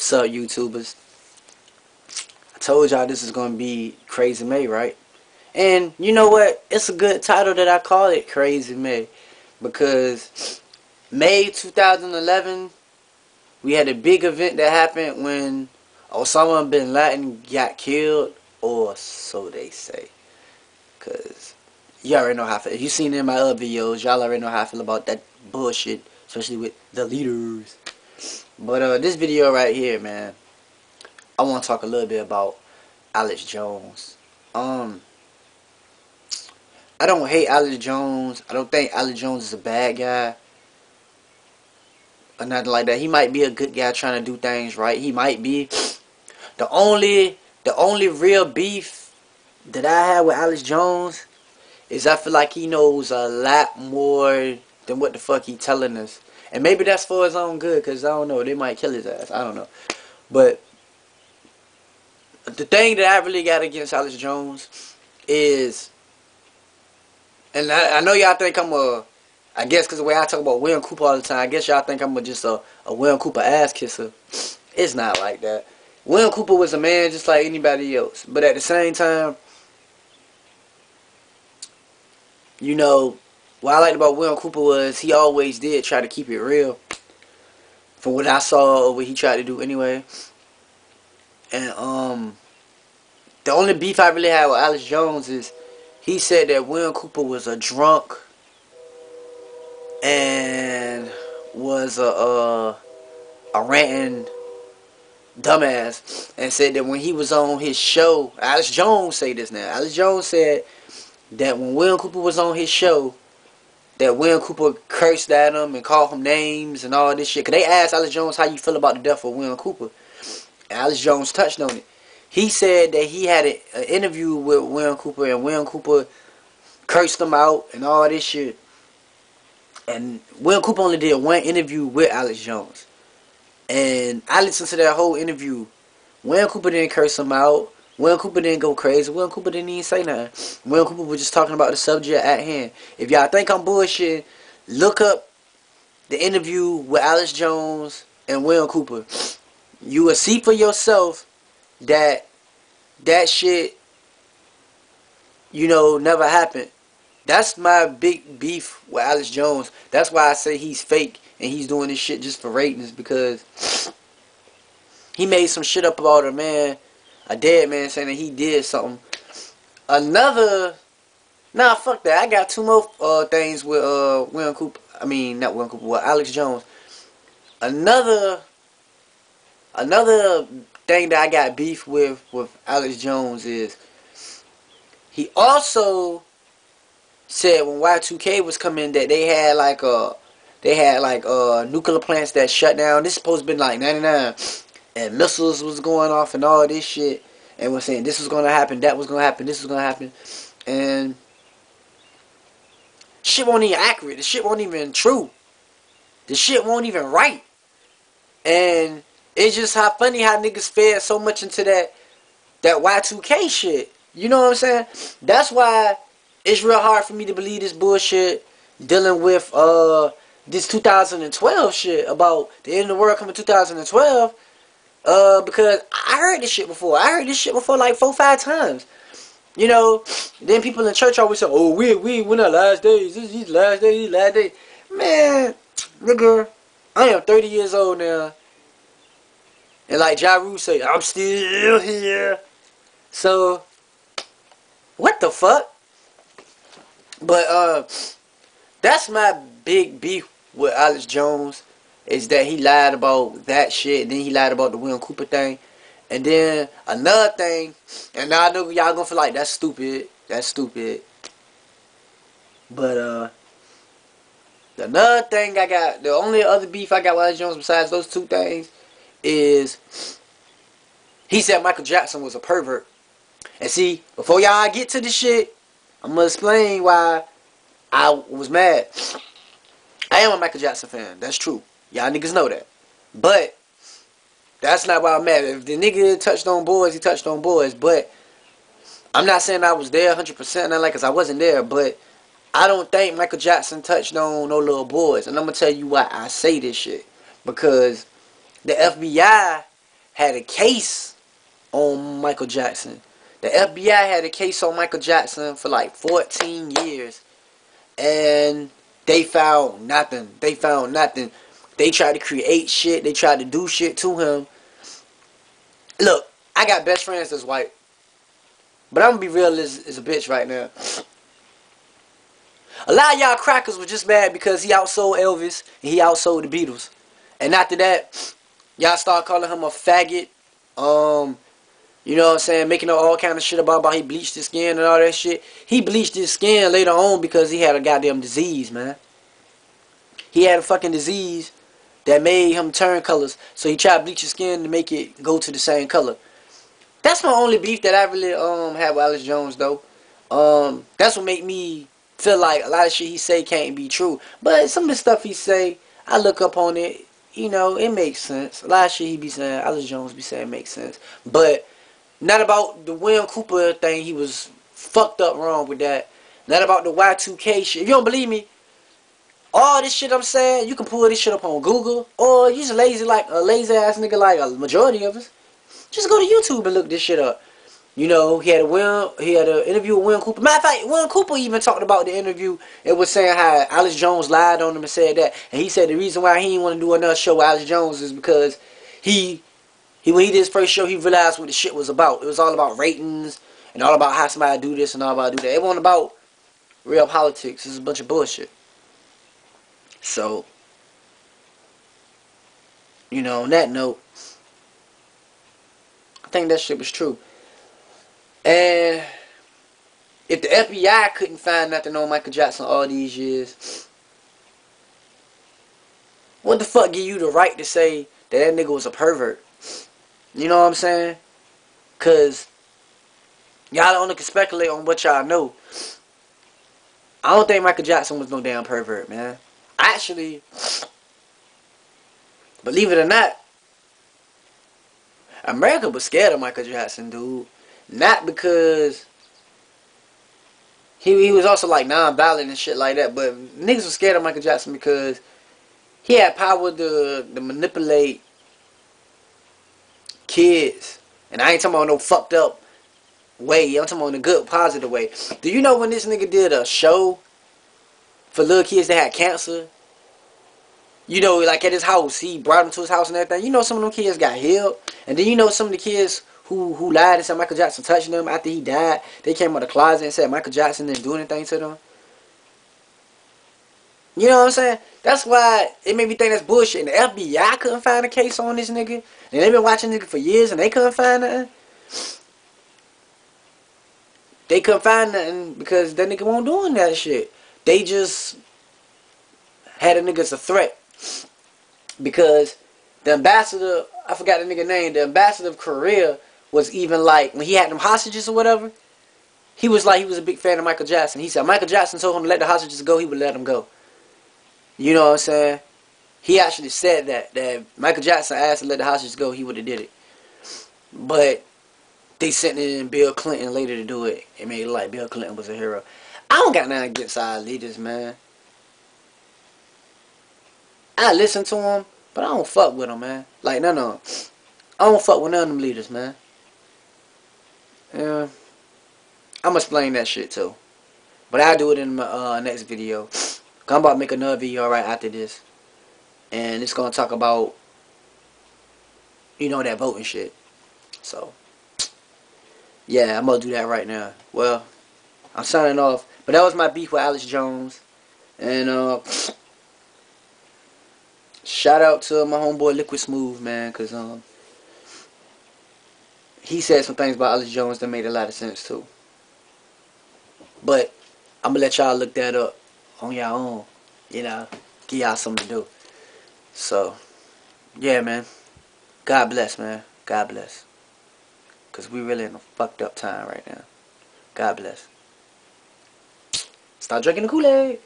What's up, YouTubers? I told y'all this is gonna be Crazy May, right? And you know what? It's a good title that I call it Crazy May because May 2011 we had a big event that happened when Osama bin Laden got killed, or so they say. Cause you already know how I feel. If you seen it in my other videos, y'all already know how I feel about that bullshit, especially with the leaders. But this video right here, man, I want to talk a little bit about Alex Jones. I don't hate Alex Jones. I don't think Alex Jones is a bad guy or nothing like that. He might be a good guy trying to do things right. He might be. The only real beef that I have with Alex Jones is I feel like he knows a lot more than what the fuck he telling us. And maybe that's for his own good, because I don't know. They might kill his ass. I don't know. But the thing that I really got against Alex Jones is, and I know y'all think I guess because the way I talk about William Cooper all the time, I guess y'all think I'm just a William Cooper ass kisser. It's not like that. William Cooper was a man just like anybody else. But at the same time, you know, what I liked about William Cooper was he always did try to keep it real. From what I saw or what he tried to do anyway. And the only beef I really had with Alex Jones is he said that William Cooper was a drunk and was a ranting dumbass, and said that when he was on his show, Alex Jones say this now. Alex Jones said that when William Cooper was on his show, that William Cooper cursed at him and called him names and all this shit. Cause they asked Alex Jones how you feel about the death of William Cooper, and Alex Jones touched on it. He said that he had an interview with William Cooper, and William Cooper cursed him out and all this shit. And William Cooper only did one interview with Alex Jones. And I listened to that whole interview. William Cooper didn't curse him out. William Cooper didn't go crazy. William Cooper didn't even say nothing. William Cooper was just talking about the subject at hand. If y'all think I'm bullshit, look up the interview with Alex Jones and William Cooper. You will see for yourself that shit, you know, never happened. That's my big beef with Alex Jones. That's why I say he's fake and he's doing this shit just for ratings, because he made some shit up about a dead man, saying that he did something. Nah, fuck that. I got two more things with William Cooper. I mean, not William Cooper, with Alex Jones. Another thing that I got beef with Alex Jones is he also said when Y2K was coming that they had nuclear plants that shut down. This is supposed to be like 99, and missiles was going off and all this shit, and was saying this was gonna happen, that was gonna happen, this was gonna happen, and shit won't even accurate. The shit won't even true. The shit won't even right. And it's just how funny how niggas fed so much into that Y2K shit. You know what I'm saying? That's why it's real hard for me to believe this bullshit dealing with this 2012 shit about the end of the world coming 2012. Because I heard this shit before. I heard this shit before like 4-5 times. You know, then people in church always say, "Oh, we're not last days. These last days, these last days." Man, nigga, I am 30 years old now, and like Ja Rule say, I'm still here. So, what the fuck? But that's my big beef with Alex Jones, is that he lied about that shit, and then he lied about the William Cooper thing. And then another thing, and now I know y'all gonna feel like that's stupid. But another thing I got, the only other beef I got with Alex Jones besides those two things is he said Michael Jackson was a pervert. And see, before y'all get to this shit, I'm gonna explain why I was mad. I am a Michael Jackson fan. That's true. Y'all niggas know that. But that's not why I'm mad. If the nigga touched on boys, he touched on boys. But I'm not saying I was there 100%, not like, cause I wasn't there. But I don't think Michael Jackson touched on no little boys. And I'm gonna tell you why I say this shit. Because the FBI had a case on Michael Jackson. The FBI had a case on Michael Jackson for like 14 years. And they found nothing. They found nothing. They tried to create shit. They tried to do shit to him. Look, I got best friends that's white. But I'm going to be real as a bitch right now. A lot of y'all crackers were just mad because he outsold Elvis and he outsold the Beatles. And after that, y'all start calling him a faggot. You know what I'm saying? Making up all kind of shit about he bleached his skin and all that shit. He bleached his skin later on because he had a goddamn disease, man. He had a fucking disease that made him turn colors. So he tried to bleach his skin to make it go to the same color. That's my only beef that I really had with Alex Jones, though. That's what made me feel like a lot of shit he say can't be true. But some of the stuff he say, I look up on it, you know, it makes sense. A lot of shit he be saying, Alex Jones be saying makes sense. But not about the William Cooper thing. He was fucked up wrong with that. Not about the Y2K shit. If you don't believe me, all this shit I'm saying, you can pull this shit up on Google. Or you just lazy like a lazy ass nigga like a majority of us. Just go to YouTube and look this shit up. You know, he had an interview with William Cooper. Matter of fact, William Cooper even talked about the interview. It was saying how Alex Jones lied on him and said that. And he said the reason why he didn't want to do another show with Alex Jones is because when he did his first show, he realized what the shit was about. It was all about ratings and all about how somebody do this and all about do that. It wasn't about real politics. It's a bunch of bullshit. So, you know, on that note, I think that shit was true. And if the FBI couldn't find nothing on Michael Jackson all these years, what the fuck give you the right to say that nigga was a pervert? You know what I'm saying? Because y'all only can speculate on what y'all know. I don't think Michael Jackson was no damn pervert, man. Actually, believe it or not, America was scared of Michael Jackson, dude. Not because he was also like non-violent and shit like that, but niggas was scared of Michael Jackson because he had power to manipulate kids. And I ain't talking about no fucked up way. I'm talking about in a good, positive way. Do you know when this nigga did a show for little kids that had cancer? You know, like at his house, he brought them to his house and everything. You know, some of them kids got healed. And then you know some of the kids who lied and said Michael Jackson touched them after he died, they came out of the closet and said Michael Jackson didn't do anything to them. You know what I'm saying? That's why it made me think that's bullshit. And the FBI couldn't find a case on this nigga. And they've been watching nigga for years and they couldn't find nothing. They couldn't find nothing because that nigga won't doing that shit. They just had a nigga as a threat. Because the ambassador, I forgot the nigga name, the ambassador of Korea was even like, when he had them hostages or whatever, he was like, he was a big fan of Michael Jackson. He said Michael Jackson told him to let the hostages go, he would let them go. You know what I'm saying? He actually said that Michael Jackson asked to let the hostages go, he would have did it. But they sent in Bill Clinton later to do it. It made it like Bill Clinton was a hero. I don't got nothing against our leaders, man. I listen to them, but I don't fuck with them, man. Like, no. I don't fuck with none of them leaders, man. Yeah. I'm gonna explain that shit, too. But I'll do it in my next video. I'm about to make another video right after this. And it's gonna talk about, you know, that voting shit. So, yeah, I'm gonna do that right now. Well, I'm signing off. But that was my beef with Alex Jones. And, shout out to my homeboy Liquid Smooth, man, because he said some things about Alex Jones that made a lot of sense too. But I'm gonna let y'all look that up on your own, you know, give y'all something to do. So, yeah, man. God bless, man. God bless. Because we really in a fucked up time right now. God bless. Stop drinking the Kool-Aid.